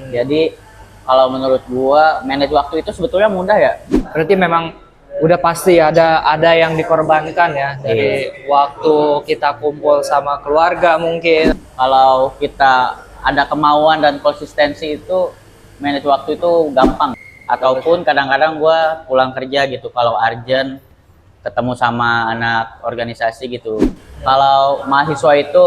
Jadi kalau menurut gua manage waktu itu sebetulnya mudah ya. Berarti memang udah pasti ada yang dikorbankan ya dari waktu kita kumpul sama keluarga mungkin. Kalau kita ada kemauan dan konsistensi itu manage waktu itu gampang. Ataupun kadang-kadang gua pulang kerja gitu kalau urgent ketemu sama anak organisasi gitu. Kalau mahasiswa itu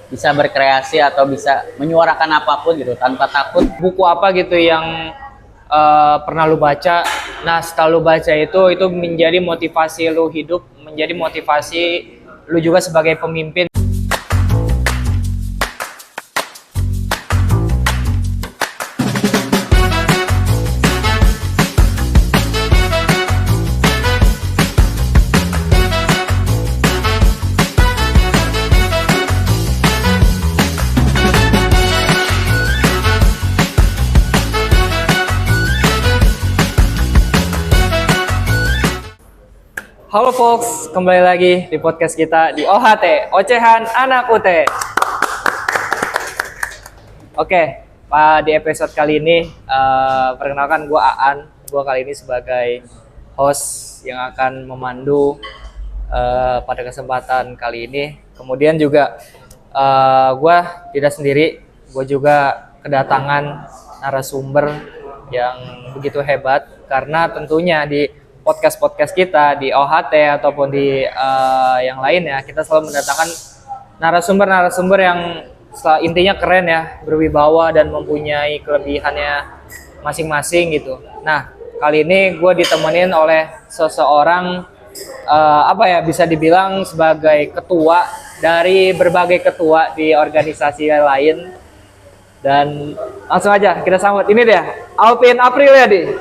bisa berkreasi atau bisa menyuarakan apapun gitu tanpa takut. Buku apa gitu yang pernah lu baca? Nah, setelah lu baca itu menjadi motivasi lu hidup, menjadi motivasi lu juga sebagai pemimpin. Halo folks, kembali lagi di podcast kita di OHT, Ocehan Anak UT. Oke, di episode kali ini, perkenalkan gue Aan. Gue kali ini sebagai host yang akan memandu pada kesempatan kali ini. Kemudian juga gue tidak sendiri, gue juga kedatangan narasumber yang begitu hebat. Karena tentunya di podcast kita di OHT ataupun di yang lainnya, kita selalu mendatangkan narasumber yang intinya keren ya, berwibawa dan mempunyai kelebihannya masing-masing gitu. Nah, kali ini gue ditemenin oleh seseorang bisa dibilang sebagai ketua dari berbagai ketua di organisasi lain. Dan langsung aja kita sambut, ini dia Alvin Apriliadi.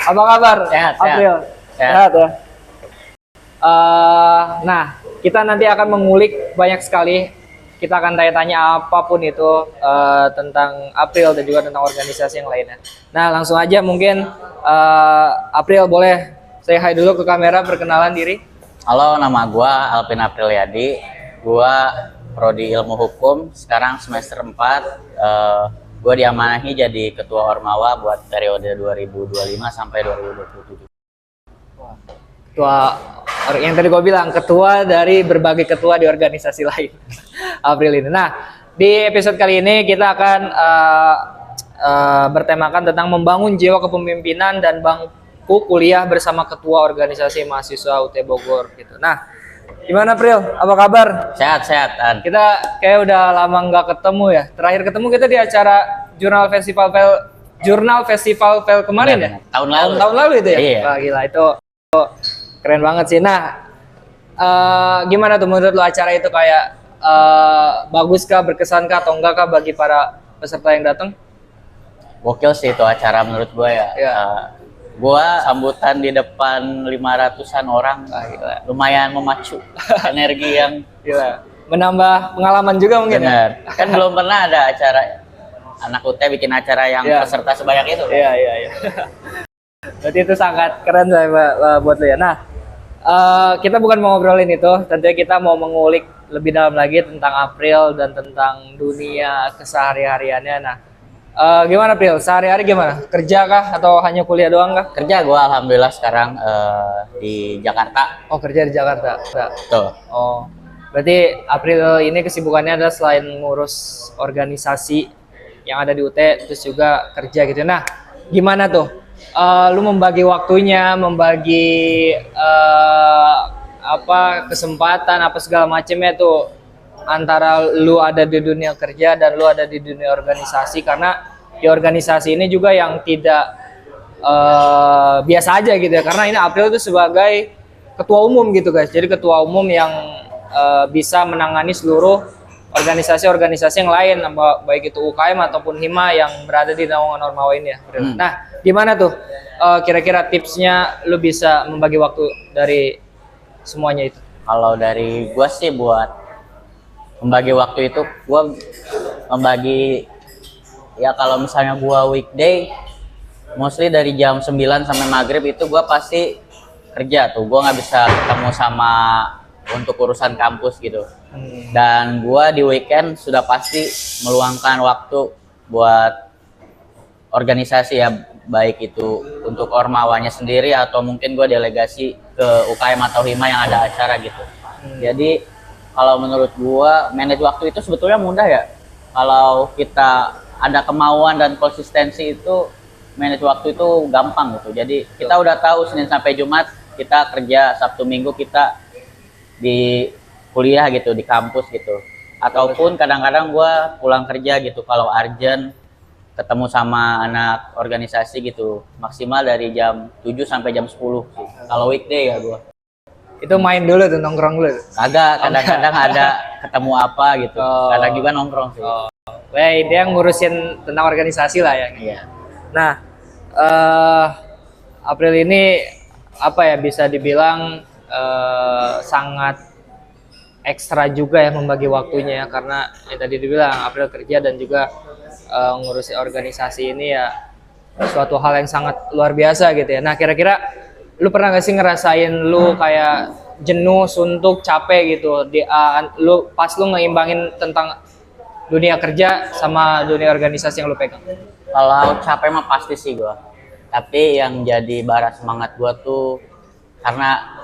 Apa kabar? Sehat, April. Sehat ya. Nah, kita nanti akan mengulik banyak sekali. Kita akan tanya-tanya apapun itu tentang April dan juga tentang organisasi yang lainnya. Nah, langsung aja mungkin April boleh say hi dulu ke kamera, perkenalan diri. Halo, nama gua Alvin Apriliadi. Gua prodi Ilmu Hukum, sekarang semester 4. Gue diamanahi jadi ketua Ormawa buat periode 2025 sampai 2027. Ketua yang tadi gue bilang, ketua dari berbagai ketua di organisasi lain. April ini. Nah, di episode kali ini kita akan bertemakan tentang membangun jiwa kepemimpinan dan bangku kuliah bersama ketua organisasi mahasiswa UT Bogor gitu. Nah, gimana April? Apa kabar? Sehat-sehat, An. Kita kayak udah lama nggak ketemu ya. Terakhir ketemu kita di acara Jurnal Festival Fail kemarin ya? Tahun lalu itu ya? Iya. Wah, gila, itu keren banget sih. Nah, gimana tuh menurut lo acara itu kayak baguskah, berkesankah atau enggak kah bagi para peserta yang datang? Gokil sih itu acara menurut gue ya. Iya. Gua sambutan di depan 500-an orang, gila. Lumayan memacu energi yang Gila. Menambah pengalaman juga mungkin. benar. Kan belum pernah ada acara anak UT bikin acara yang peserta sebanyak itu. Iya. Berarti itu sangat keren buat lo ya. Nah, kita bukan mau ngobrolin itu, tentunya kita mau mengulik lebih dalam lagi tentang April dan tentang dunia kesehari-hariannya. Nah, gimana April? Sehari-hari gimana? Kerja kah atau hanya kuliah doang kah? Kerja gua alhamdulillah sekarang di Jakarta. Oh, kerja di Jakarta. Tuh. Oh, berarti April ini kesibukannya adalah selain ngurus organisasi yang ada di UT, terus juga kerja gitu. Nah, gimana tuh? Lu membagi waktunya, membagi kesempatan, apa segala macamnya tuh antara lu ada di dunia kerja dan lu ada di dunia organisasi, karena di organisasi ini juga yang tidak biasa aja gitu ya, karena ini April itu sebagai ketua umum gitu guys, jadi ketua umum yang bisa menangani seluruh organisasi-organisasi yang lain, baik itu UKM ataupun HIMA yang berada di naungan Ormawa ini ya. Nah, gimana tuh kira-kira tipsnya lu bisa membagi waktu dari semuanya itu? Kalau dari gua sih buat membagi waktu itu, gua membagi ya, kalau misalnya gua weekday mostly dari jam 9 sampai maghrib itu gua pasti kerja tuh. Gua nggak bisa ketemu sama untuk urusan kampus gitu. Dan gua di weekend sudah pasti meluangkan waktu buat organisasi ya, baik itu untuk ormawanya sendiri atau mungkin gua delegasi ke UKM atau Hima yang ada acara gitu. Jadi kalau menurut gua manage waktu itu sebetulnya mudah ya. Kalau kita ada kemauan dan konsistensi itu manage waktu itu gampang gitu. Jadi kita udah tahu Senin sampai Jumat kita kerja, Sabtu Minggu kita di kuliah gitu, di kampus gitu. Ataupun kadang-kadang gua pulang kerja gitu kalau urgent ketemu sama anak organisasi gitu. Maksimal dari jam 7 sampai jam 10 sih. Kalau weekday ya gua. Itu main dulu tuh, nongkrong dulu. Agak kadang-kadang ada ketemu apa gitu. Kadang juga nongkrong sih. Weh, dia ngurusin tentang organisasi lah ya. Iya. Nah, April ini apa ya, bisa dibilang sangat ekstra juga ya membagi waktunya ya, karena yang tadi dibilang April kerja dan juga ngurusin organisasi ini ya suatu hal yang sangat luar biasa gitu ya. Nah, kira-kira lu pernah gak sih ngerasain lu kayak jenuh, suntuk, capek gitu lu pas lu ngeimbangin tentang dunia kerja sama dunia organisasi yang lu pegang? Kalau capek mah pasti sih gua. Tapi yang jadi bara semangat gua tuh karena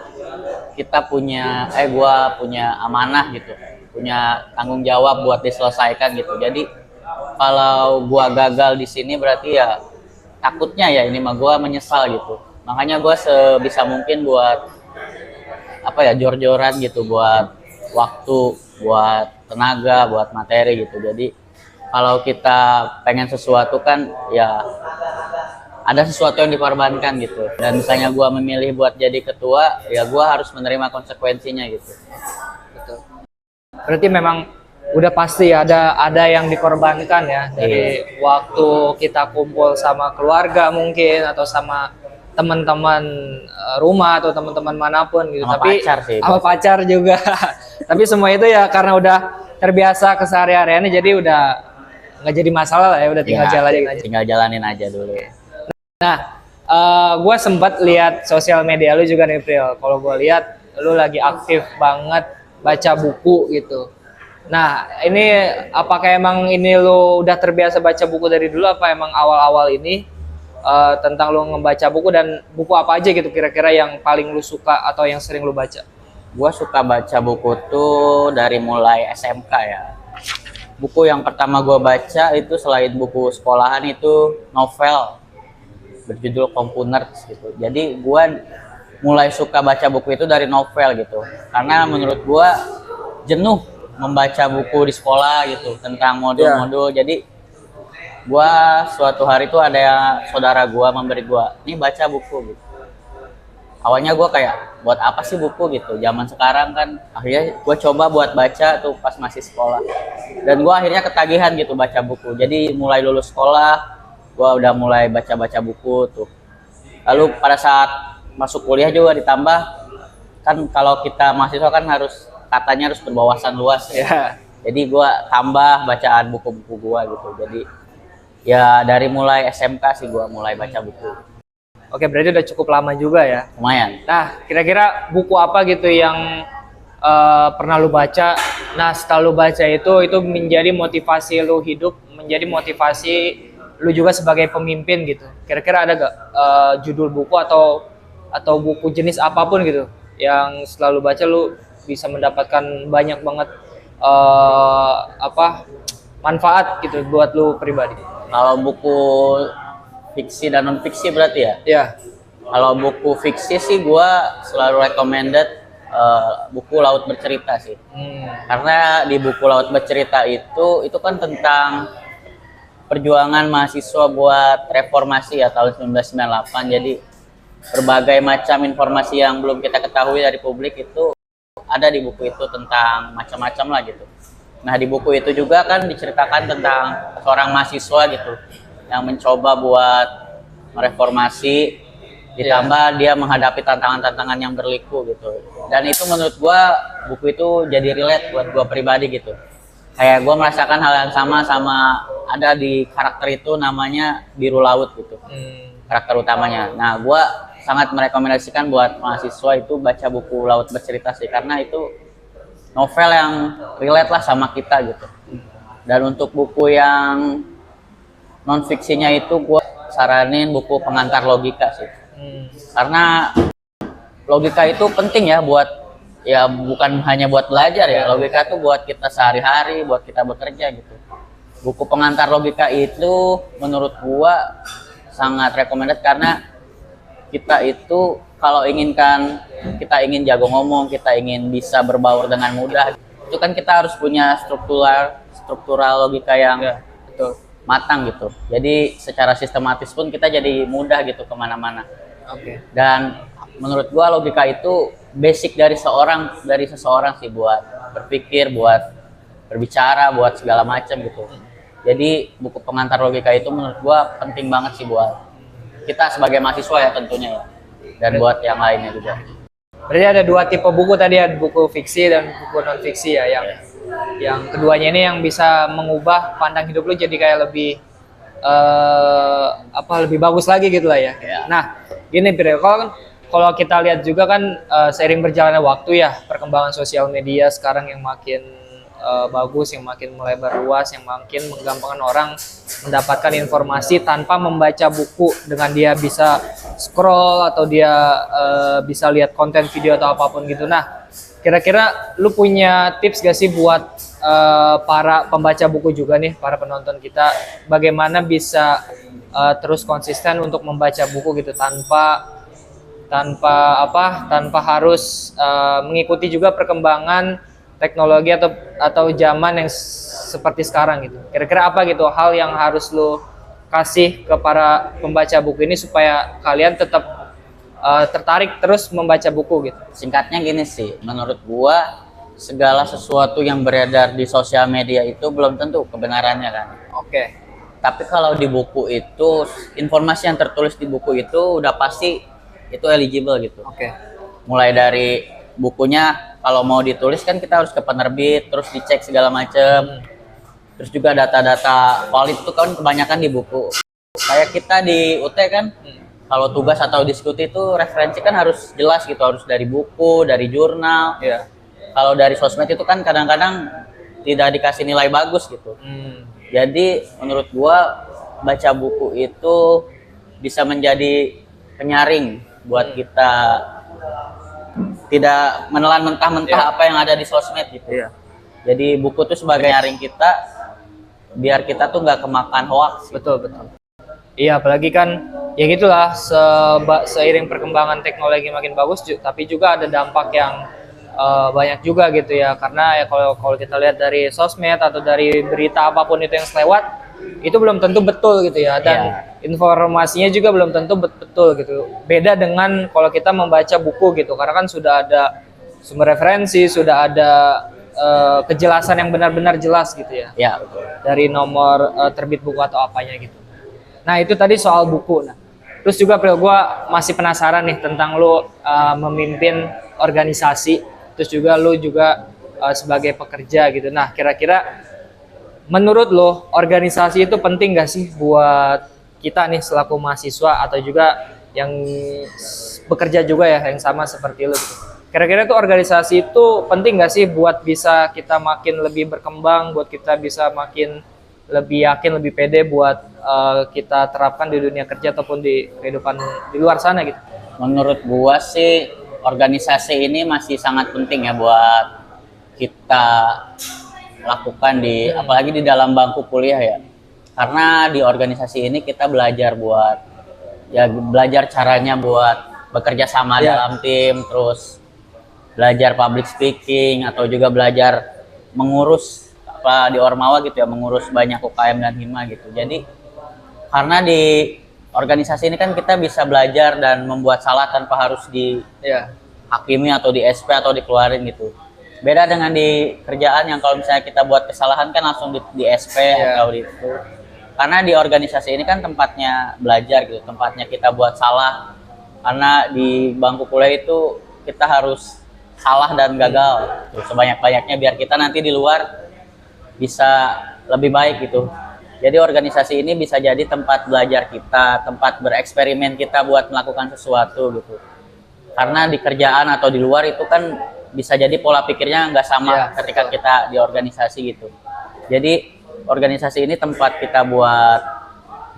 gua punya amanah gitu. Punya tanggung jawab buat diselesaikan gitu. Jadi kalau gua gagal di sini berarti ya takutnya ya ini mah gua menyesal gitu. Makanya gua sebisa mungkin buat jor-joran gitu, buat waktu, buat tenaga, buat materi gitu. Jadi kalau kita pengen sesuatu kan ya ada sesuatu yang dikorbankan gitu. Dan misalnya gua memilih buat jadi ketua, ya gua harus menerima konsekuensinya gitu. Betul. Berarti memang udah pasti ada yang dikorbankan ya dari waktu kita kumpul sama keluarga mungkin atau sama teman-teman rumah atau teman-teman manapun gitu. Sama Tapi pacar sih, sama pacar juga. Tapi semua itu ya karena udah terbiasa kesehariannya, jadi udah nggak jadi masalah lah ya, udah tinggal jalanin aja. Tinggal jalanin aja dulu. Nah, gue sempat lihat sosial media lu juga nih, Pril. Kalau gue lihat lu lagi aktif banget baca buku gitu. Nah, ini apakah emang ini lu udah terbiasa baca buku dari dulu, apa emang awal-awal ini tentang lu ngebaca buku, dan buku apa aja gitu kira-kira yang paling lu suka atau yang sering lu baca? Gua suka baca buku tuh dari mulai SMK ya. Buku yang pertama gua baca itu selain buku sekolahan itu novel berjudul Kompunerts gitu. Jadi gua mulai suka baca buku itu dari novel gitu. Karena menurut gua jenuh membaca buku di sekolah gitu tentang modul-modul. Jadi gua suatu hari tuh ada saudara gua memberi gua, "Nih baca buku." gitu. Awalnya gua kayak buat apa sih buku gitu. Zaman sekarang kan akhirnya gua coba buat baca tuh pas masih sekolah. Dan gua akhirnya ketagihan gitu baca buku. Jadi mulai lulus sekolah gua udah mulai baca-baca buku tuh. Lalu pada saat masuk kuliah juga ditambah, kan kalau kita mahasiswa kan katanya harus berwawasan luas ya. Jadi gua tambah bacaan buku-buku gua gitu. Jadi ya dari mulai SMK sih gua mulai baca buku. Oke, berarti udah cukup lama juga ya. Lumayan. Nah, kira-kira buku apa gitu yang pernah lu baca? Nah, setelah lu baca itu menjadi motivasi lu hidup, menjadi motivasi lu juga sebagai pemimpin gitu. Kira-kira ada gak judul buku atau buku jenis apapun gitu yang setelah lu baca lu bisa mendapatkan banyak banget manfaat gitu buat lu pribadi? Kalau buku fiksi dan non fiksi berarti ya? Iya. Kalau buku fiksi sih gua selalu recommended buku Laut Bercerita sih. Karena di buku Laut Bercerita itu kan tentang perjuangan mahasiswa buat reformasi ya tahun 1998. Jadi berbagai macam informasi yang belum kita ketahui dari publik itu ada di buku itu, tentang macam-macam lah gitu. Nah, di buku itu juga kan diceritakan tentang seorang mahasiswa gitu yang mencoba buat mereformasi, ditambah dia menghadapi tantangan-tantangan yang berliku gitu. Dan itu menurut gua buku itu jadi relate buat gua pribadi gitu. Kayak gua merasakan hal yang sama ada di karakter itu, namanya Biru Laut gitu. Karakter utamanya. Nah, gua sangat merekomendasikan buat mahasiswa itu baca buku Laut Bercerita sih, karena itu novel yang relate lah sama kita gitu. Dan untuk buku yang non fiksinya itu gue saranin buku Pengantar Logika sih. Karena logika itu penting ya buat, ya bukan hanya buat belajar ya, logika tuh buat kita sehari-hari, buat kita bekerja gitu. Buku Pengantar Logika itu menurut gua sangat recommended karena kita itu kalau kita ingin jago ngomong, kita ingin bisa berbaur dengan mudah, itu kan kita harus punya struktural logika yang betul. matang gitu. Jadi secara sistematis pun kita jadi mudah gitu kemana-mana. Oke. Dan menurut gua logika itu basic dari seseorang sih buat berpikir, buat berbicara, buat segala macam gitu. Jadi buku Pengantar Logika itu menurut gua penting banget sih buat kita sebagai mahasiswa ya tentunya ya. Dan buat yang lainnya juga. Berarti ada dua tipe buku tadi, ada buku fiksi dan buku non fiksi ya, yang keduanya ini yang bisa mengubah pandang hidup lu jadi kayak lebih lebih bagus lagi gitu lah ya. Nah, gini Pir, kalau kita lihat juga kan seiring berjalannya waktu ya, perkembangan sosial media sekarang yang makin bagus, yang makin melebar luas, yang makin menggampangkan orang mendapatkan informasi tanpa membaca buku, dengan dia bisa scroll atau dia bisa lihat konten video atau apapun gitu. Nah, kira-kira lu punya tips gak sih buat para pembaca buku juga nih, para penonton kita, bagaimana bisa terus konsisten untuk membaca buku gitu tanpa harus mengikuti juga perkembangan teknologi atau zaman yang seperti sekarang gitu. Kira-kira apa gitu hal yang harus lu kasih ke para pembaca buku ini supaya kalian tetap tertarik terus membaca buku gitu? Singkatnya gini sih, menurut gua segala sesuatu yang beredar di sosial media itu belum tentu kebenarannya kan. Oke. Tapi kalau di buku itu, informasi yang tertulis di buku itu udah pasti itu eligible gitu. Oke. Mulai dari bukunya, kalau mau ditulis kan kita harus ke penerbit, terus dicek segala macem. Terus juga data-data valid itu kan kebanyakan di buku. Kayak kita di UT kan, kalau tugas atau diskusi itu referensi kan harus jelas gitu, harus dari buku, dari jurnal. Iya. Kalau dari sosmed itu kan kadang-kadang tidak dikasih nilai bagus gitu. Jadi menurut gua baca buku itu bisa menjadi penyaring buat kita tidak menelan mentah-mentah apa yang ada di sosmed gitu. Jadi buku itu sebagai nyaring kita biar kita tuh nggak kemakan hoax. Betul. Iya, apalagi kan ya gitulah, seiring perkembangan teknologi makin bagus, tapi juga ada dampak yang banyak juga gitu ya, karena ya kalau kita lihat dari sosmed atau dari berita apapun itu yang selewat, itu belum tentu betul gitu ya, dan informasinya juga belum tentu betul gitu. Beda dengan kalau kita membaca buku gitu, karena kan sudah ada sumber referensi, sudah ada kejelasan yang benar-benar jelas gitu ya. Ya, betul. Dari nomor terbit buku atau apanya gitu. Nah, itu tadi soal buku. Nah, terus juga gue masih penasaran nih tentang lo memimpin organisasi, terus juga lo juga sebagai pekerja gitu. Nah, kira-kira menurut lo organisasi itu penting gak sih buat kita nih selaku mahasiswa atau juga yang bekerja juga ya, yang sama seperti lo gitu. Kira-kira tuh organisasi itu penting gak sih buat bisa kita makin lebih berkembang, buat kita bisa makin lebih yakin, lebih pede buat kita terapkan di dunia kerja ataupun di kehidupan di luar sana gitu? Menurut gua sih organisasi ini masih sangat penting ya buat kita lakukan apalagi di dalam bangku kuliah ya. Karena di organisasi ini kita belajar caranya buat bekerja sama dalam tim, terus belajar public speaking atau juga belajar mengurus di Ormawa gitu ya, mengurus banyak UKM dan hima gitu. Jadi karena di organisasi ini kan kita bisa belajar dan membuat salah tanpa harus dihakimi atau di SP atau dikeluarin gitu. Beda dengan di kerjaan yang kalau misalnya kita buat kesalahan kan langsung di SP atau di itu. Karena di organisasi ini kan tempatnya belajar gitu, tempatnya kita buat salah. Karena di bangku kuliah itu kita harus salah dan gagal sebanyak-banyaknya biar kita nanti di luar bisa lebih baik gitu. Jadi organisasi ini bisa jadi tempat belajar kita, tempat bereksperimen kita buat melakukan sesuatu gitu. Karena di kerjaan atau di luar itu kan bisa jadi pola pikirnya nggak sama Iya, ketika betul. kita di organisasi gitu. Jadi organisasi ini tempat kita buat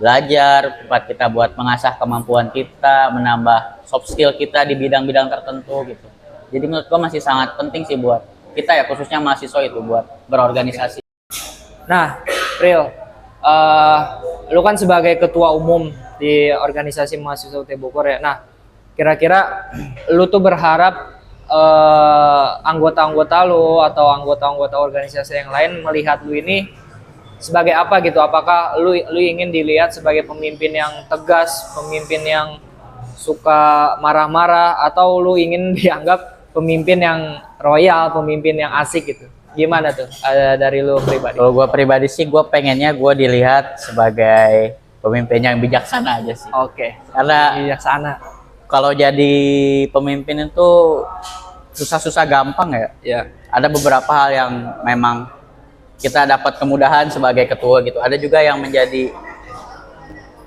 belajar, tempat kita buat mengasah kemampuan kita, menambah soft skill kita di bidang-bidang tertentu gitu. Jadi menurut gua masih sangat penting sih buat kita ya, khususnya mahasiswa itu buat berorganisasi. Nah, Pril, lu kan sebagai ketua umum di organisasi mahasiswa UT Bogor ya. Nah, kira-kira lu tuh berharap anggota-anggota lu atau anggota-anggota organisasi yang lain melihat lu ini sebagai apa gitu? Apakah lu ingin dilihat sebagai pemimpin yang tegas, pemimpin yang suka marah-marah, atau lu ingin dianggap pemimpin yang royal, pemimpin yang asik gitu? Gimana tuh dari lu pribadi? Kalau gua pribadi sih, gua pengennya gua dilihat sebagai pemimpin yang bijaksana aja sih. Oke, Karena bijaksana. kalau jadi pemimpin itu susah-susah gampang ya. Ya. Ada beberapa hal yang memang kita dapat kemudahan sebagai ketua gitu. Ada juga yang menjadi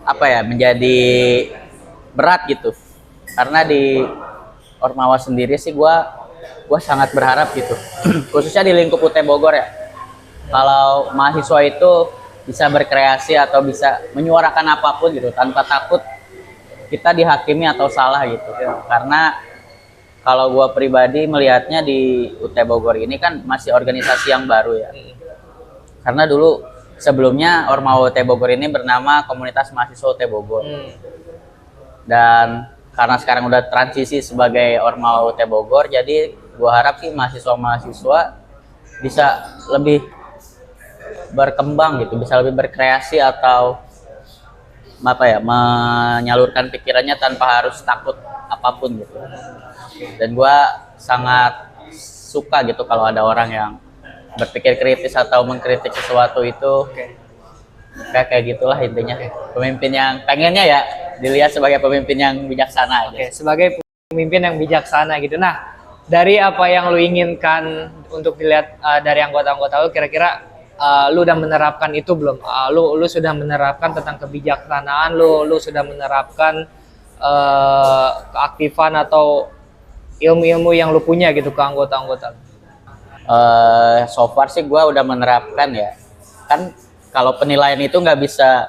apa ya, menjadi berat gitu. Karena di Ormawa sendiri sih gua sangat berharap gitu. Khususnya di lingkup UT Bogor ya. Kalau mahasiswa itu bisa berkreasi atau bisa menyuarakan apapun gitu tanpa takut kita dihakimi atau salah gitu. Karena kalau gua pribadi melihatnya di UT Bogor ini kan masih organisasi yang baru ya. Karena dulu sebelumnya Ormawa UT Bogor ini bernama Komunitas Mahasiswa UT Bogor. Dan karena sekarang udah transisi sebagai Ormawa UT Bogor, jadi gua harap sih mahasiswa-mahasiswa bisa lebih berkembang gitu, bisa lebih berkreasi atau apa ya, menyalurkan pikirannya tanpa harus takut apapun gitu. Dan gua sangat suka gitu kalau ada orang yang berpikir kritis atau mengkritik sesuatu itu. Kayak gitulah intinya. Pemimpin yang pengennya ya dilihat sebagai pemimpin yang bijaksana aja. Oke, sebagai pemimpin yang bijaksana gitu. Nah, dari apa yang lu inginkan untuk dilihat dari anggota-anggota lu, kira-kira lu udah menerapkan itu belum? Lu sudah menerapkan tentang kebijaksanaan, lu sudah menerapkan keaktifan atau ilmu-ilmu yang lu punya gitu ke anggota-anggota lu? So far sih gue udah menerapkan ya. Kan kalau penilaian itu nggak bisa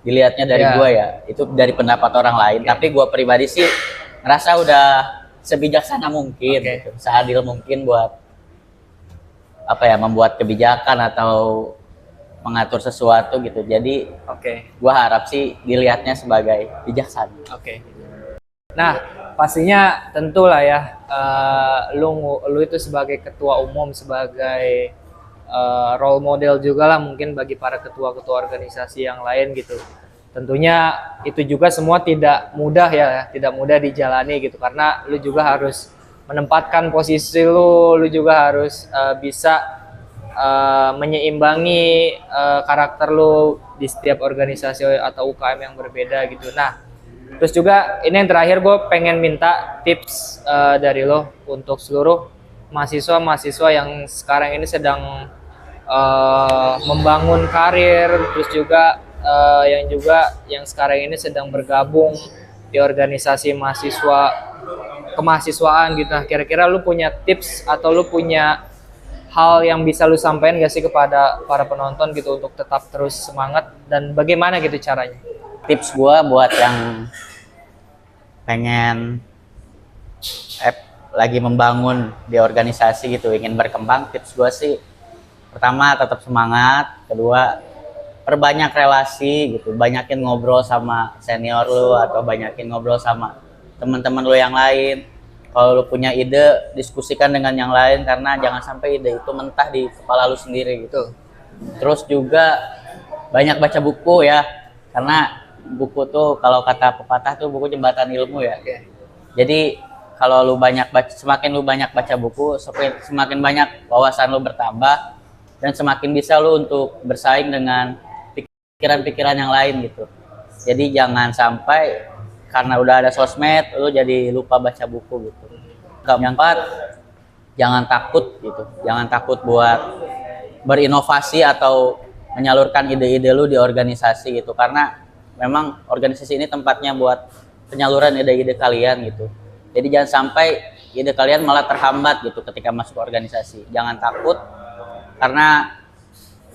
dilihatnya dari gue ya, itu dari pendapat orang lain. Tapi gue pribadi sih ngerasa udah sebijaksana mungkin, gitu, seadil mungkin buat apa ya, membuat kebijakan atau mengatur sesuatu gitu. Jadi gue harap sih dilihatnya sebagai bijaksana. Nah, pastinya tentulah ya, lu itu sebagai ketua umum, sebagai role model juga lah mungkin bagi para ketua-ketua organisasi yang lain gitu. Tentunya itu juga semua tidak mudah ya, tidak mudah dijalani gitu, karena lu juga harus menempatkan posisi lu juga harus bisa menyeimbangi karakter lu di setiap organisasi atau UKM yang berbeda gitu. Nah, terus juga ini yang terakhir, gue pengen minta tips dari lo untuk seluruh mahasiswa-mahasiswa yang sekarang ini sedang membangun karir, terus juga yang sekarang ini sedang bergabung di organisasi mahasiswa kemahasiswaan gitu. Nah, kira-kira lu punya tips atau lu punya hal yang bisa lu sampaikan gak sih kepada para penonton gitu untuk tetap terus semangat, dan bagaimana gitu caranya? Tips gue buat yang pengen lagi membangun di organisasi gitu, ingin berkembang, tips gue sih pertama tetap semangat, kedua perbanyak relasi gitu, banyakin ngobrol sama senior lu atau banyakin ngobrol sama teman-teman lu yang lain. Kalau lu punya ide, diskusikan dengan yang lain, karena jangan sampai ide itu mentah di kepala lu sendiri gitu. Terus juga banyak baca buku ya, karena buku tuh kalau kata pepatah tuh buku jembatan ilmu ya. Jadi kalau lu banyak baca, semakin lu banyak baca buku, semakin banyak wawasan lu bertambah dan semakin bisa lu untuk bersaing dengan pikiran-pikiran yang lain gitu. Jadi jangan sampai karena udah ada sosmed lu jadi lupa baca buku gitu. Yang keempat, jangan takut gitu. Jangan takut buat berinovasi atau menyalurkan ide-ide lu di organisasi gitu, karena memang organisasi ini tempatnya buat penyaluran ide-ide kalian gitu. Jadi jangan sampai ide kalian malah terhambat gitu ketika masuk organisasi. Jangan takut, karena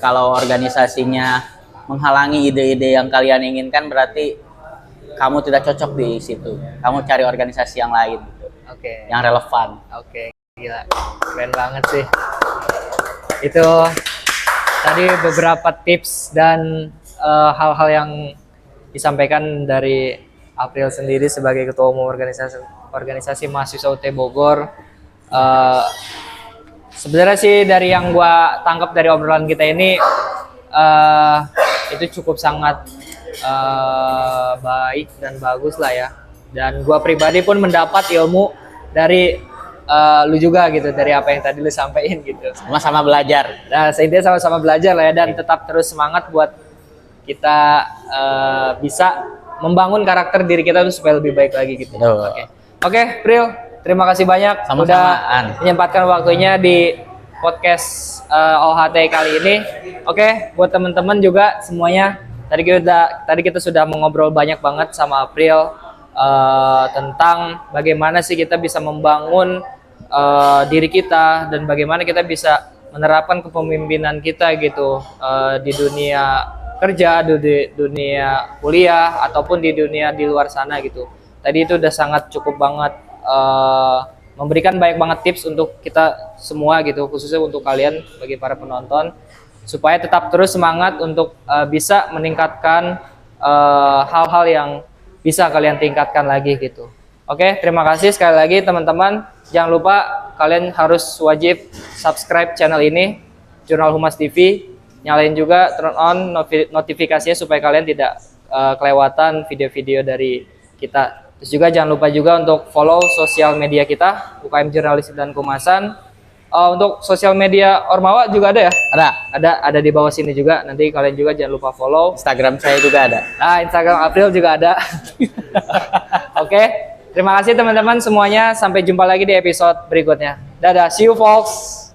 kalau organisasinya menghalangi ide-ide yang kalian inginkan, berarti kamu tidak cocok di situ. Kamu cari organisasi yang lain, gitu, Oke. yang relevan. Oke, gila. Keren banget sih. Itu tadi beberapa tips dan hal-hal yang disampaikan dari April sendiri sebagai ketua umum organisasi mahasiswa UT Bogor. Sebenarnya sih dari yang gua tangkap dari obrolan kita ini itu cukup sangat baik dan bagus lah ya. Dan gua pribadi pun mendapat ilmu dari lu juga gitu, dari apa yang tadi lu sampaikan gitu. Sama-sama belajar. Nah, intinya sama-sama belajar lah ya, dan tetap terus semangat buat kita bisa membangun karakter diri kita tuh supaya lebih baik lagi gitu. Betul. Oke, Pril, terima kasih banyak Sama-sama, udah An. menyempatkan waktunya di podcast OHT kali ini. Oke, buat teman-teman juga semuanya, tadi kita sudah mengobrol banyak banget sama April tentang bagaimana sih kita bisa membangun diri kita dan bagaimana kita bisa menerapkan kepemimpinan kita gitu di dunia kerja, di dunia kuliah ataupun di dunia di luar sana gitu. Tadi itu udah sangat cukup banget memberikan banyak banget tips untuk kita semua gitu, khususnya untuk kalian bagi para penonton, supaya tetap terus semangat untuk bisa meningkatkan hal-hal yang bisa kalian tingkatkan lagi gitu. Oke, terima kasih sekali lagi teman-teman. Jangan lupa kalian harus wajib subscribe channel ini, Jurnal Humas TV. Nyalain juga turn on notifikasinya supaya kalian tidak kelewatan video-video dari kita. Terus juga jangan lupa juga untuk follow sosial media kita, UKM Jurnalistik dan Kehumasan. Untuk sosial media Ormawa juga ada ya? Ada di bawah sini juga. Nanti kalian juga jangan lupa follow. Instagram saya juga ada. Nah, Instagram April juga ada. Oke, terima kasih teman-teman semuanya. Sampai jumpa lagi di episode berikutnya. Dadah, see you folks.